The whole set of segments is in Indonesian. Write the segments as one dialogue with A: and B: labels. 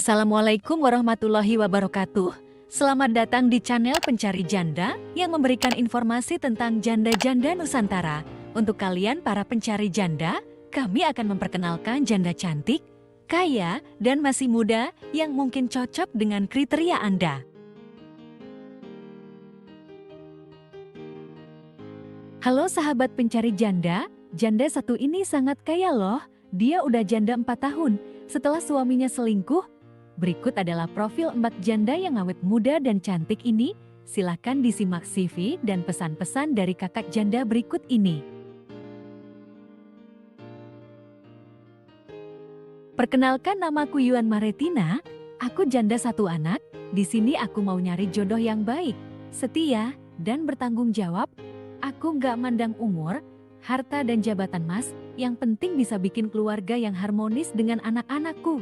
A: Assalamualaikum warahmatullahi wabarakatuh. Selamat datang di channel Pencari Janda yang memberikan informasi tentang janda-janda Nusantara. Untuk kalian para pencari janda, kami akan memperkenalkan janda cantik, kaya, dan masih muda yang mungkin cocok dengan kriteria Anda. Halo sahabat pencari janda, janda satu ini sangat kaya loh. Dia udah janda 4 tahun setelah suaminya selingkuh. Berikut adalah profil 4 janda yang awet muda dan cantik ini. Silahkan disimak CV dan pesan-pesan dari kakak janda berikut ini. Perkenalkan, namaku Yuan Maretina. Aku janda 1 anak. Di sini aku mau nyari jodoh yang baik, setia, dan bertanggung jawab. Aku nggak mandang umur, harta dan jabatan mas. Yang penting bisa bikin keluarga yang harmonis dengan anak-anakku.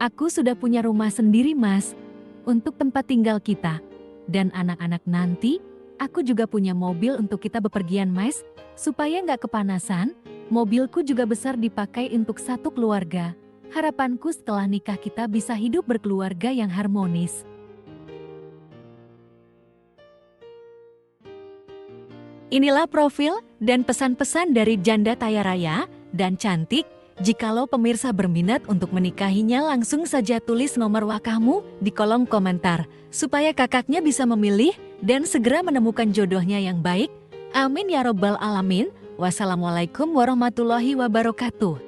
A: Aku sudah punya rumah sendiri mas, untuk tempat tinggal kita. Dan anak-anak nanti, aku juga punya mobil untuk kita bepergian mas. Supaya nggak kepanasan, mobilku juga besar dipakai untuk satu keluarga. Harapanku setelah nikah kita bisa hidup berkeluarga yang harmonis. Inilah profil dan pesan-pesan dari janda kaya raya dan cantik. Jikalau pemirsa berminat untuk menikahinya, langsung saja tulis nomor wakahmu di kolom komentar, supaya kakaknya bisa memilih dan segera menemukan jodohnya yang baik. Amin ya robbal alamin. Wassalamualaikum warahmatullahi wabarakatuh.